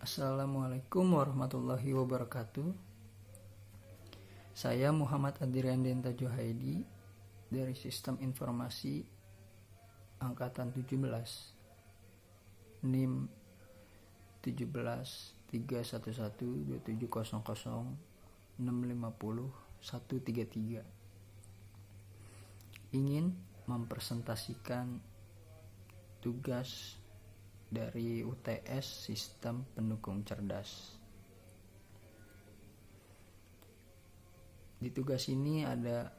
Assalamualaikum warahmatullahi wabarakatuh. Saya Muhammad Adrian Denta Juhaidi dari Sistem Informasi Angkatan 17, NIM 17312700650133. Ingin mempresentasikan tugas dari UTS Sistem Pendukung Cerdas. Di tugas ini ada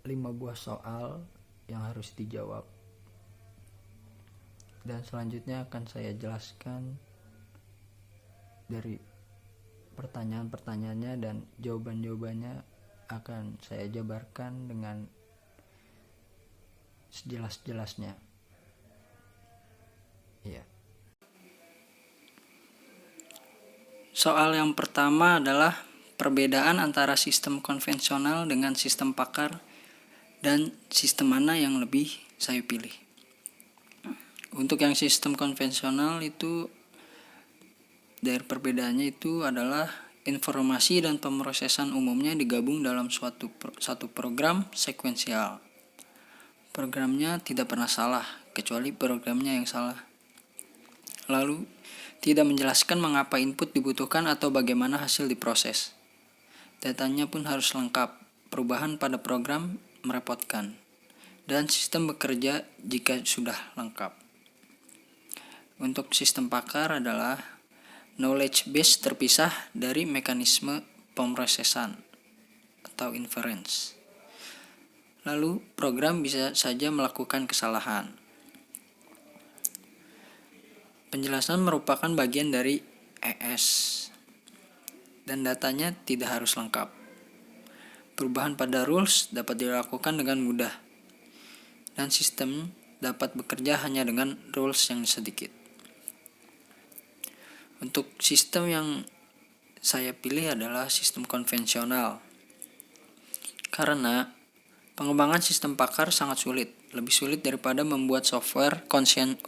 5 buah soal yang harus dijawab, dan selanjutnya akan saya jelaskan dari pertanyaan-pertanyaannya, dan jawaban-jawabannya akan saya jabarkan dengan sejelas-jelasnya. Ya. Soal yang pertama adalah perbedaan antara sistem konvensional dengan sistem pakar dan sistem mana yang lebih saya pilih. Untuk yang sistem konvensional itu dari perbedaannya itu adalah informasi dan pemrosesan umumnya digabung dalam satu program sekuensial. Programnya tidak pernah salah kecuali programnya yang salah. Lalu, tidak menjelaskan mengapa input dibutuhkan atau bagaimana hasil diproses. Datanya pun harus lengkap, perubahan pada program merepotkan, dan sistem bekerja jika sudah lengkap. Untuk sistem pakar adalah knowledge base terpisah dari mekanisme pemrosesan atau inference. Lalu, program bisa saja melakukan kesalahan. Penjelasan merupakan bagian dari ES, dan datanya tidak harus lengkap. Perubahan pada rules dapat dilakukan dengan mudah, dan sistem dapat bekerja hanya dengan rules yang sedikit. Untuk sistem yang saya pilih adalah sistem konvensional, karena pengembangan sistem pakar sangat sulit, lebih sulit daripada membuat software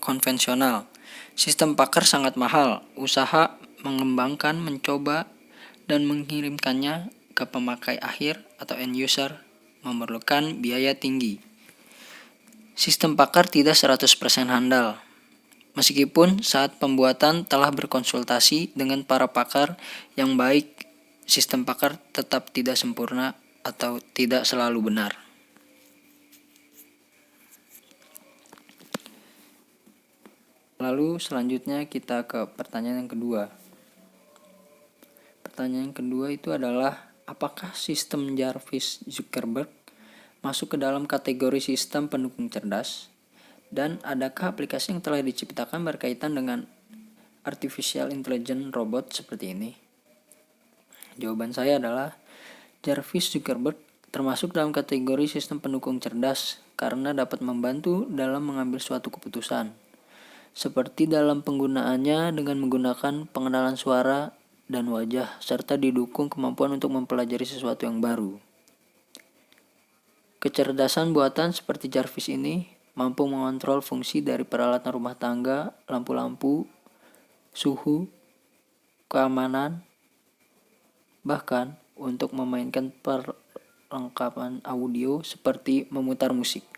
konvensional. Sistem pakar sangat mahal, usaha mengembangkan, mencoba, dan mengirimkannya ke pemakai akhir atau end user memerlukan biaya tinggi. Sistem pakar tidak 100% handal, meskipun saat pembuatan telah berkonsultasi dengan para pakar yang baik, sistem pakar tetap tidak sempurna atau tidak selalu benar. Lalu selanjutnya kita ke pertanyaan yang kedua. Pertanyaan yang kedua itu adalah, apakah sistem Jarvis-Zuckerberg masuk ke dalam kategori sistem pendukung cerdas? Dan adakah aplikasi yang telah diciptakan berkaitan dengan artificial intelligence robot seperti ini? Jawaban saya adalah Jarvis-Zuckerberg termasuk dalam kategori sistem pendukung cerdas karena dapat membantu dalam mengambil suatu keputusan, seperti dalam penggunaannya dengan menggunakan pengenalan suara dan wajah, serta didukung kemampuan untuk mempelajari sesuatu yang baru. Kecerdasan buatan seperti Jarvis ini mampu mengontrol fungsi dari peralatan rumah tangga, lampu-lampu, suhu, keamanan, bahkan untuk memainkan perlengkapan audio seperti memutar musik.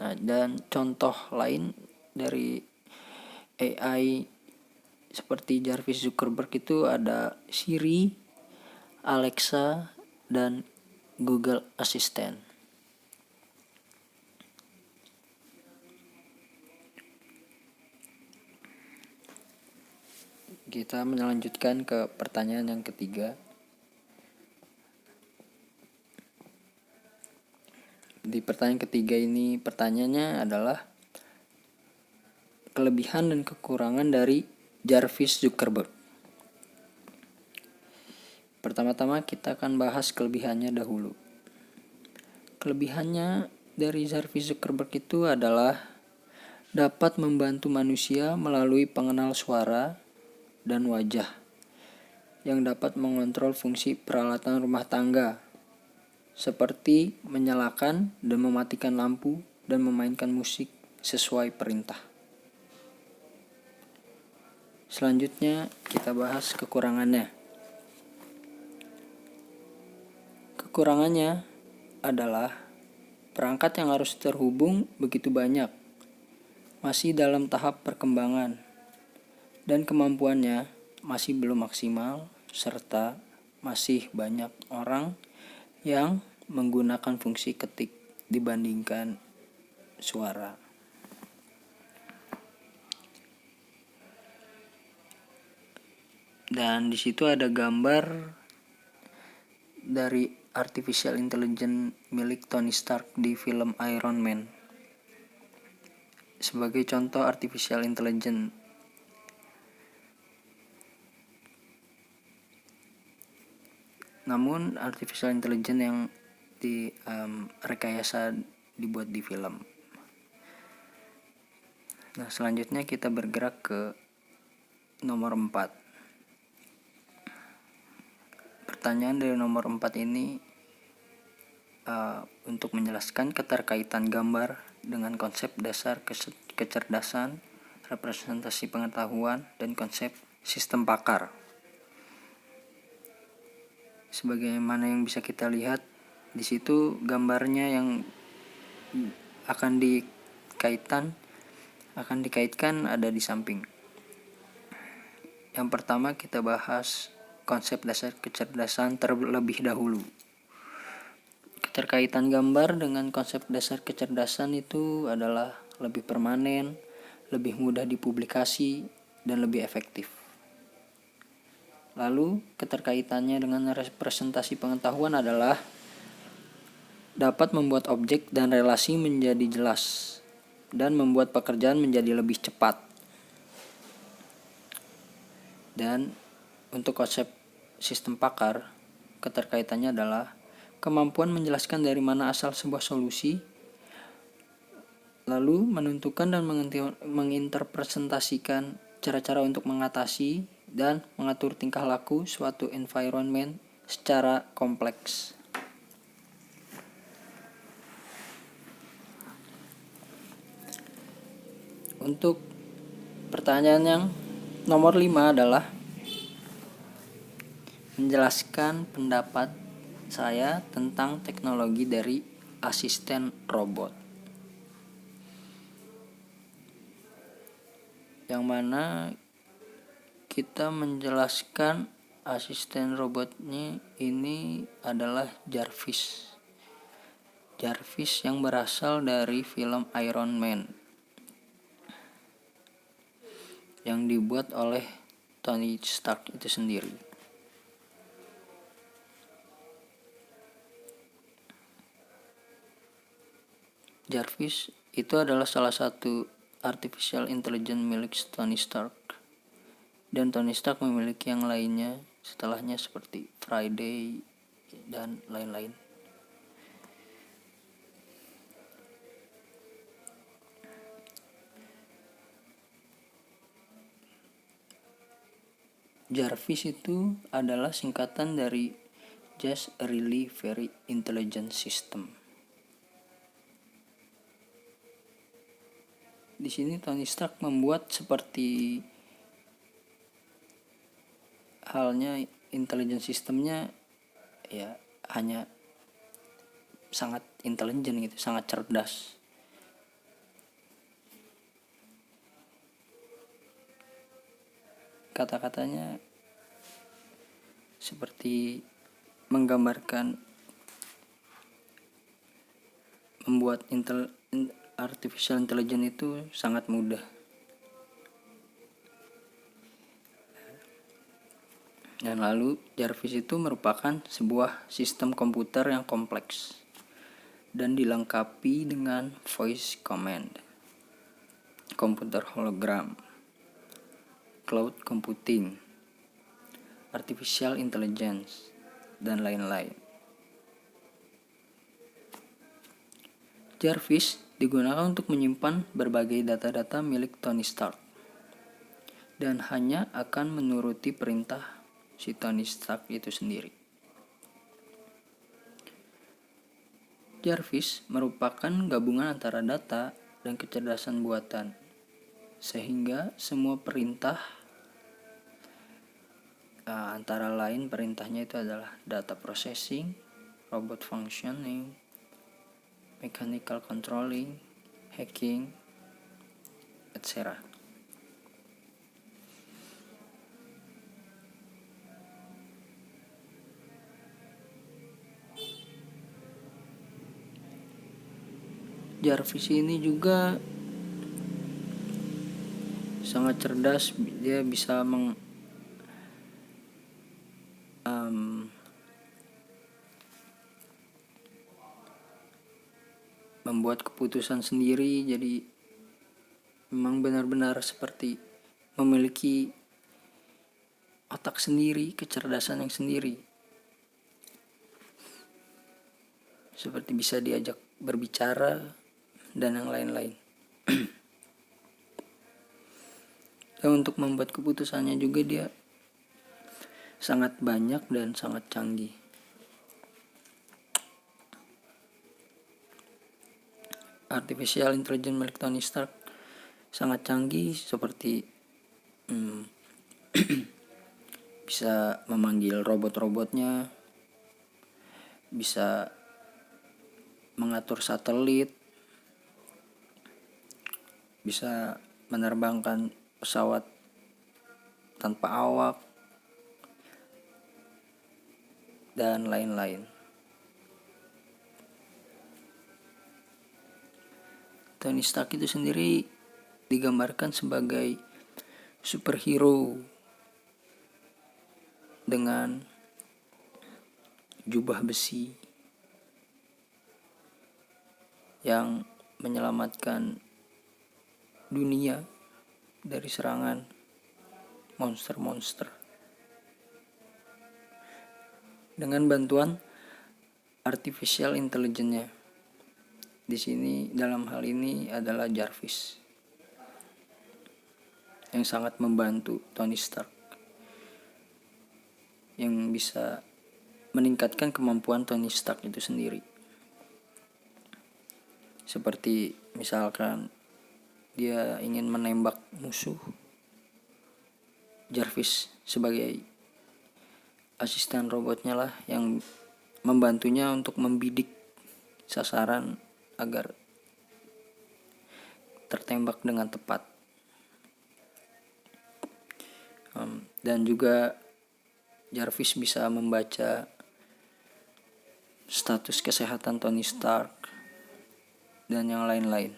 Nah, dan contoh lain dari AI seperti Jarvis Zuckerberg itu ada Siri, Alexa, dan Google Assistant. Kita melanjutkan ke pertanyaan yang ketiga. Di pertanyaan ketiga ini, pertanyaannya adalah kelebihan dan kekurangan dari Jarvis Zuckerberg. Pertama-tama kita akan bahas kelebihannya dahulu. Kelebihannya dari Jarvis Zuckerberg itu adalah dapat membantu manusia melalui pengenal suara dan wajah yang dapat mengontrol fungsi peralatan rumah tangga, seperti menyalakan dan mematikan lampu dan memainkan musik sesuai perintah. Selanjutnya kita bahas kekurangannya. Kekurangannya adalah perangkat yang harus terhubung begitu banyak, masih dalam tahap perkembangan, dan kemampuannya masih belum maksimal, serta masih banyak orang yang menggunakan fungsi ketik dibandingkan suara. Dan di situ ada gambar dari artificial intelligence milik Tony Stark di film Iron Man. Sebagai contoh artificial intelligence, namun artificial intelligence yang rekayasa dibuat di film. Nah, selanjutnya kita bergerak ke nomor 4. Pertanyaan dari nomor 4 ini untuk menjelaskan keterkaitan gambar dengan konsep dasar kecerdasan, representasi pengetahuan, dan konsep sistem pakar. Sebagaimana yang bisa kita lihat di situ, gambarnya yang akan dikaitkan ada di samping. Yang pertama kita bahas konsep dasar kecerdasan terlebih dahulu. Keterkaitan gambar dengan konsep dasar kecerdasan itu adalah lebih permanen, lebih mudah dipublikasi, dan lebih efektif. Lalu keterkaitannya dengan representasi pengetahuan adalah dapat membuat objek dan relasi menjadi jelas dan membuat pekerjaan menjadi lebih cepat. Dan untuk konsep sistem pakar, keterkaitannya adalah kemampuan menjelaskan dari mana asal sebuah solusi, lalu menentukan dan menginterpresentasikan cara-cara untuk mengatasi dan mengatur tingkah laku suatu environment secara kompleks. Untuk pertanyaan yang nomor 5 adalah menjelaskan pendapat saya tentang teknologi dari asisten robot. Yang mana kita menjelaskan asisten robotnya ini adalah Jarvis. Jarvis yang berasal dari film Iron Man yang dibuat oleh Tony Stark itu sendiri. Jarvis itu adalah salah satu artificial intelligence milik Tony Stark, dan Tony Stark memiliki yang lainnya setelahnya seperti Friday dan lain-lain. Jarvis itu adalah singkatan dari Just a Really Very Intelligent System. Di sini Tony Stark membuat seperti halnya intelligence sistemnya ya hanya sangat intelijen gitu, sangat cerdas. Kata-katanya seperti menggambarkan membuat artificial intelligence itu sangat mudah. Dan lalu Jarvis itu merupakan sebuah sistem komputer yang kompleks dan dilengkapi dengan voice command, komputer hologram, cloud computing, artificial intelligence, dan lain-lain. Jarvis digunakan untuk menyimpan berbagai data-data milik Tony Stark dan hanya akan menuruti perintah si Tony Stark itu sendiri. Jarvis merupakan gabungan antara data dan kecerdasan buatan, sehingga semua perintah Antara lain perintahnya itu adalah data processing, robot functioning, mechanical controlling, hacking, etc. Jarvis ini juga sangat cerdas, dia bisa membuat keputusan sendiri, jadi memang benar-benar seperti memiliki otak sendiri, kecerdasan yang sendiri, seperti bisa diajak berbicara dan yang lain-lain. Dan untuk membuat keputusannya juga dia sangat banyak dan sangat canggih. Artificial intelligence milik Tony Stark sangat canggih, seperti bisa memanggil robot-robotnya, bisa mengatur satelit, bisa menerbangkan pesawat tanpa awak, dan lain-lain. Tony Stark itu sendiri digambarkan sebagai superhero dengan jubah besi yang menyelamatkan dunia dari serangan monster-monster dengan bantuan artificial intelligence-nya. Di sini dalam hal ini adalah Jarvis yang sangat membantu Tony Stark, yang bisa meningkatkan kemampuan Tony Stark itu sendiri. Seperti misalkan dia ingin menembak musuh, Jarvis sebagai asisten robotnya lah yang membantunya untuk membidik sasaran agar tertembak dengan tepat. Dan juga Jarvis bisa membaca status kesehatan Tony Stark dan yang lain-lain.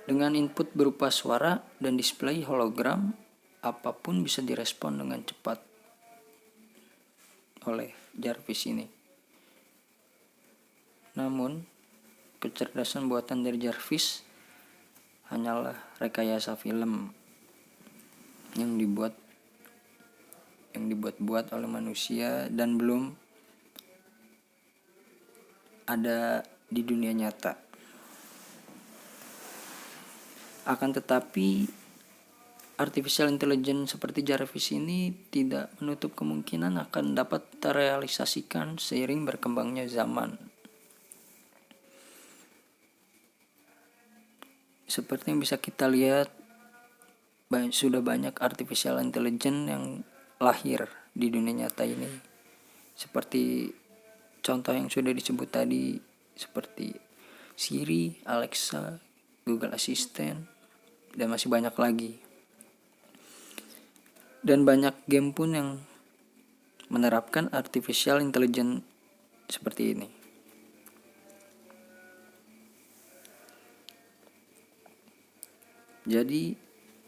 Dengan input berupa suara dan display hologram, apapun bisa direspon dengan cepat oleh Jarvis ini. Namun, kecerdasan buatan dari Jarvis hanyalah rekayasa film yang dibuat-buat oleh manusia dan belum ada di dunia nyata. Akan tetapi, artificial intelligence seperti Jarvis ini tidak menutup kemungkinan akan dapat terrealisasikan seiring berkembangnya zaman. Seperti yang bisa kita lihat, sudah banyak artificial intelligence yang lahir di dunia nyata ini. Seperti contoh yang sudah disebut tadi, seperti Siri, Alexa, Google Assistant, dan masih banyak lagi. Dan banyak game pun yang menerapkan artificial intelligence seperti ini. Jadi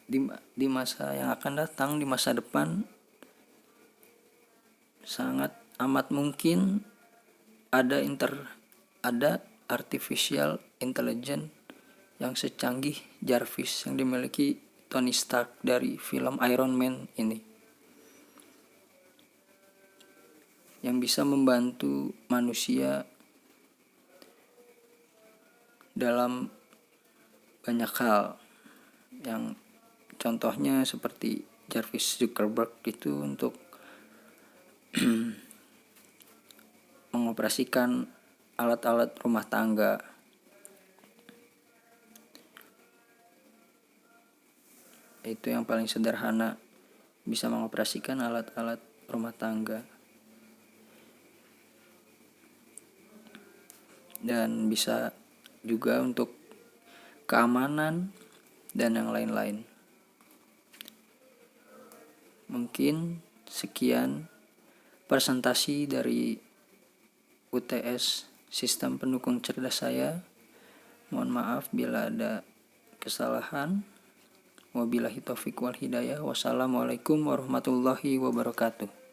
di masa yang akan datang, di masa depan, sangat amat mungkin ada artificial intelligence yang secanggih Jarvis yang dimiliki Tony Stark dari film Iron Man ini, yang bisa membantu manusia dalam banyak hal, yang contohnya seperti Jarvis Zuckerberg itu untuk mengoperasikan alat-alat rumah tangga. yaitu yang paling sederhana, bisa mengoperasikan alat-alat rumah tangga, dan bisa juga untuk keamanan dan yang lain-lain. Mungkin sekian presentasi dari UTS Sistem Pendukung Cerdas saya. Mohon maaf bila ada kesalahan. Wabillahi taufiq wal hidayah. Wassalamualaikum warahmatullahi wabarakatuh.